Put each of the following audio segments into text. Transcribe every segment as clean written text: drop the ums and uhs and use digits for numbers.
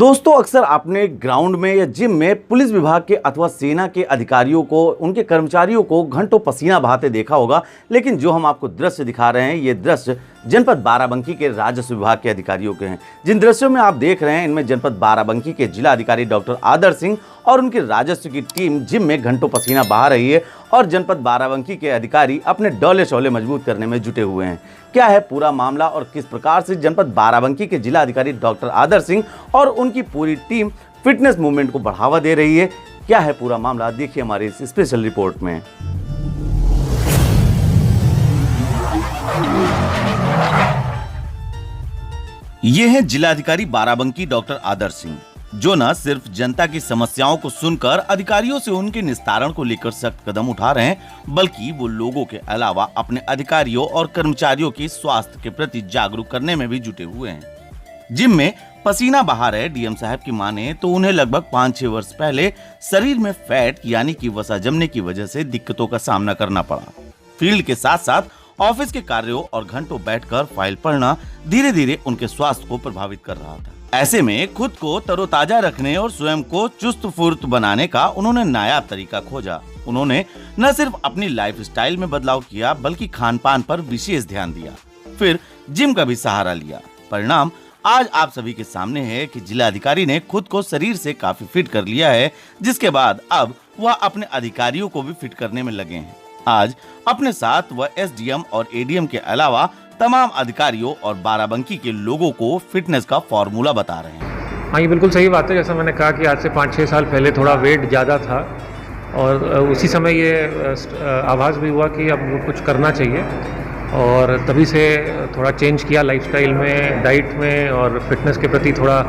दोस्तों अक्सर आपने ग्राउंड में या जिम में पुलिस विभाग के अथवा सेना के अधिकारियों को, उनके कर्मचारियों को घंटों पसीना बहाते देखा होगा। लेकिन जो हम आपको दृश्य दिखा रहे हैं, ये दृश्य जनपद बाराबंकी के राजस्व विभाग के अधिकारियों के हैं। जिन दृश्यों में आप देख रहे हैं, इनमें जनपद बाराबंकी के जिला अधिकारी डॉक्टर आदर्श सिंह और उनके राजस्व की टीम जिम में घंटों पसीना बहा रही है और जनपद बाराबंकी के अधिकारी अपने डौले शौले मजबूत करने में जुटे हुए हैं। क्या है पूरा मामला और किस प्रकार से जनपद बाराबंकी के जिला अधिकारी डॉक्टर आदर्श सिंह और उनकी पूरी टीम फिटनेस मूवमेंट को बढ़ावा दे रही है, क्या है पूरा मामला, देखिए हमारी इस स्पेशल रिपोर्ट में। ये हैं जिलाधिकारी बाराबंकी डॉक्टर आदर्श सिंह, जो न सिर्फ जनता की समस्याओं को सुनकर अधिकारियों से उनके निस्तारण को लेकर सख्त कदम उठा रहे हैं, बल्कि वो लोगों के अलावा अपने अधिकारियों और कर्मचारियों के स्वास्थ्य के प्रति जागरूक करने में भी जुटे हुए हैं। जिम में पसीना बहा रहे डीएम साहब की माने तो उन्हें लगभग 5-6 वर्ष पहले शरीर में फैट यानी कि वसा जमने की वजह से दिक्कतों का सामना करना पड़ा। फील्ड के साथ साथ ऑफिस के कार्यों और घंटों बैठकर फाइल पढ़ना धीरे धीरे उनके स्वास्थ्य को प्रभावित कर रहा था। ऐसे में खुद को तरोताजा रखने और स्वयं को चुस्त फुर्त बनाने का उन्होंने नायाब तरीका खोजा। उन्होंने न सिर्फ अपनी लाइफस्टाइल में बदलाव किया, बल्कि खान पान पर विशेष ध्यान दिया, फिर जिम का भी सहारा लिया। परिणाम आज आप सभी के सामने है कि जिलाधिकारी ने खुद को शरीर से काफी फिट कर लिया है, जिसके बाद अब वह अपने अधिकारियों को भी फिट करने में लगे हैं। आज अपने साथ वह एसडीएम और एडीएम के अलावा तमाम अधिकारियों और बाराबंकी के लोगों को फिटनेस का फॉर्मूला बता रहे हैं। हाँ, ये बिल्कुल सही बात है। जैसा मैंने कहा कि आज से 5-6 साल पहले थोड़ा वेट ज़्यादा था और उसी समय ये आभास भी हुआ कि अब कुछ करना चाहिए और तभी से थोड़ा चेंज किया लाइफस्टाइल में, डाइट में और फिटनेस के प्रति थोड़ा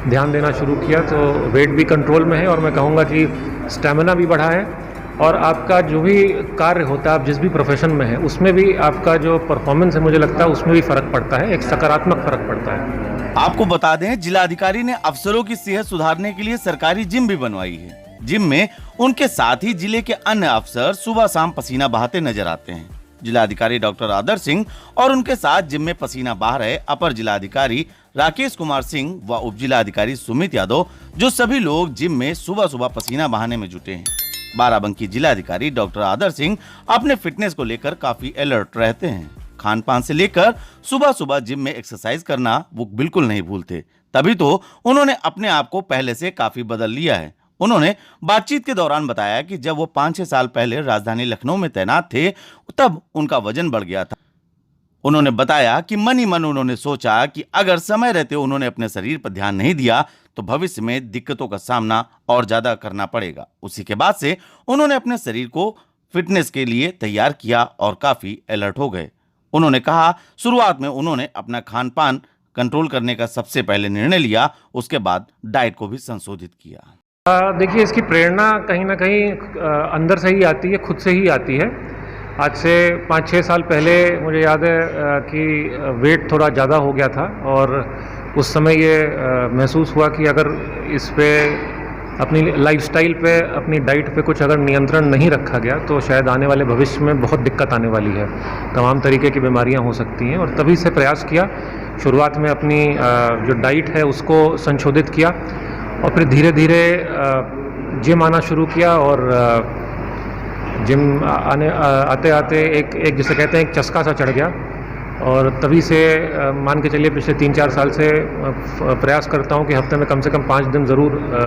ध्यान देना शुरू किया। तो वेट भी कंट्रोल में है और मैं कहूँगा कि स्टेमिना भी बढ़ा है और आपका जो भी कार्य होता है, आप जिस भी प्रोफेशन में है, उसमें भी आपका जो परफॉर्मेंस है, मुझे लगता है उसमें भी फर्क पड़ता है, एक सकारात्मक फर्क पड़ता है। आपको बता दें, जिलाधिकारी ने अफसरों की सेहत सुधारने के लिए सरकारी जिम भी बनवाई है। जिम में उनके साथ ही जिले के अन्य अफसर सुबह शाम पसीना बहाते नजर आते हैं। जिलाधिकारी डॉक्टर आदर्श सिंह और उनके साथ जिम में पसीना बहा रहे अपर जिलाधिकारी राकेश कुमार सिंह व उप जिलाधिकारी सुमित यादव, जो सभी लोग जिम में सुबह सुबह पसीना बहाने में जुटे हैं। बाराबंकी जिलाधिकारी डॉक्टर आदर्श सिंह अपने फिटनेस को लेकर काफी अलर्ट रहते हैं। खान पान से लेकर सुबह सुबह जिम में एक्सरसाइज करना वो बिल्कुल नहीं भूलते, तभी तो उन्होंने अपने आप को पहले से काफी बदल लिया है। उन्होंने बातचीत के दौरान बताया कि जब वो 5-6 साल पहले राजधानी लखनऊ में तैनात थे, तब उनका वजन बढ़ गया था। उन्होंने बताया कि मन ही मन उन्होंने सोचा कि अगर समय रहते उन्होंने अपने शरीर पर ध्यान नहीं दिया तो भविष्य में दिक्कतों का सामना और ज्यादा करना पड़ेगा। उसी के बाद से उन्होंने अपने शरीर को फिटनेस के लिए तैयार किया और काफी अलर्ट हो गए। उन्होंने कहा, शुरुआत में उन्होंने अपना खान पान कंट्रोल करने का सबसे पहले निर्णय लिया, उसके बाद डाइट को भी संशोधित किया। देखिए, इसकी प्रेरणा कहीं ना कहीं अंदर से ही आती है, खुद से ही आती है। आज से 5-6 साल पहले मुझे याद है कि वेट थोड़ा ज़्यादा हो गया था और उस समय ये महसूस हुआ कि अगर इस पे अपनी लाइफस्टाइल पे, अपनी डाइट पे कुछ अगर नियंत्रण नहीं रखा गया तो शायद आने वाले भविष्य में बहुत दिक्कत आने वाली है, तमाम तरीके की बीमारियां हो सकती हैं। और तभी से प्रयास किया, शुरुआत में अपनी जो डाइट है उसको संशोधित किया और फिर धीरे धीरे जिम आना शुरू किया और जिम आते आते एक जिसे कहते हैं एक चस्का सा चढ़ गया और तभी से मान के चलिए पिछले 3-4 साल से प्रयास करता हूं कि हफ्ते में कम से कम 5 दिन जरूर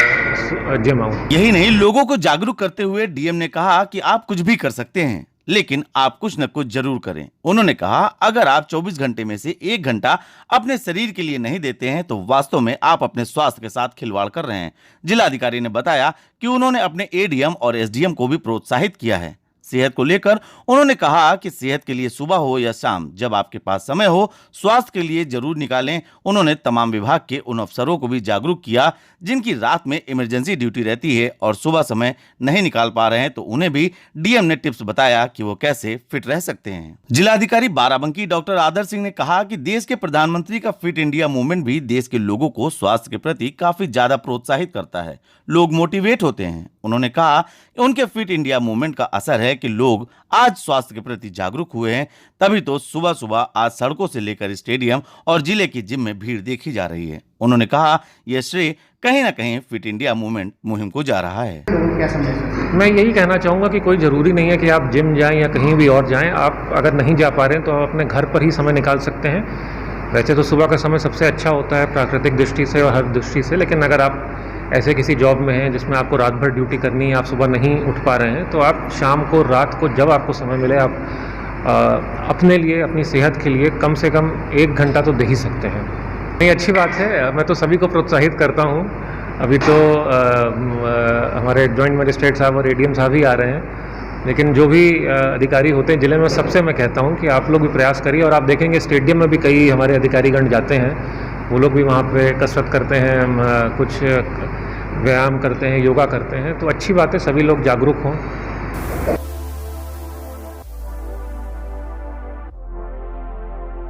जिम आऊं। यही नहीं, लोगों को जागरूक करते हुए डीएम ने कहा कि आप कुछ भी कर सकते हैं, लेकिन आप कुछ न कुछ जरूर करें। उन्होंने कहा, अगर आप 24 घंटे में से 1 घंटा अपने शरीर के लिए नहीं देते हैं तो वास्तव में आप अपने स्वास्थ्य के साथ खिलवाड़ कर रहे हैं। जिलाधिकारी ने बताया कि उन्होंने अपने एडीएम और एसडीएम को भी प्रोत्साहित किया है। सेहत को लेकर उन्होंने कहा कि सेहत के लिए सुबह हो या शाम, जब आपके पास समय हो, स्वास्थ्य के लिए जरूर निकालें। उन्होंने तमाम विभाग के उन अफसरों को भी जागरूक किया जिनकी रात में इमरजेंसी ड्यूटी रहती है और सुबह समय नहीं निकाल पा रहे हैं, तो उन्हें भी डीएम ने टिप्स बताया कि वो कैसे फिट रह सकते हैं। जिलाधिकारी बाराबंकी डॉक्टर आदर्श सिंह ने कहा कि देश के प्रधानमंत्री का फिट इंडिया मूवमेंट भी देश के लोगों को स्वास्थ्य के प्रति काफी ज्यादा प्रोत्साहित करता है, लोग मोटिवेट होते हैं। उन्होंने कहा कि उनके फिट इंडिया मूवमेंट का असर है कि लोग आज स्वास्थ्य के प्रति जागरूक हुए हैं, तभी तो सुबह सुबह आज सड़कों से लेकर स्टेडियम और जिले की जिम में भीड़ देखी जा रही है। उन्होंने कहा, यह श्रेय कहीं ना कहीं फिट इंडिया मूवमेंट मुहिम को जा रहा है। क्या संदेश है? मैं यही कहना चाहूँगा कि कोई ज़रूरी नहीं है कि आप जिम जाएं या कहीं भी और जाएं। आप अगर नहीं जा पा रहे हैं तो आप अपने घर पर ही समय निकाल सकते हैं। वैसे तो सुबह का समय सबसे अच्छा होता है प्राकृतिक दृष्टि से और हर दृष्टि से, लेकिन अगर आप ऐसे किसी जॉब में हैं जिसमें आपको रात भर ड्यूटी करनी है, आप सुबह नहीं उठ पा रहे हैं, तो आप शाम को, रात को, जब आपको समय मिले, आप अपने लिए, अपनी सेहत के लिए कम से कम 1 घंटा तो दे ही सकते हैं। नहीं, अच्छी बात है। मैं तो सभी को प्रोत्साहित करता हूँ। अभी तो हमारे जॉइंट मजिस्ट्रेट साहब और एडीएम साहब ही आ रहे हैं, लेकिन जो भी अधिकारी होते हैं जिले में, सबसे मैं कहता हूँ कि आप लोग भी प्रयास करिए। और आप देखेंगे स्टेडियम में भी कई हमारे अधिकारीगण जाते हैं, वो लोग भी वहाँ पे कसरत करते हैं, कुछ व्यायाम करते हैं, योगा करते हैं। तो अच्छी बात है, सभी लोग जागरूक हों।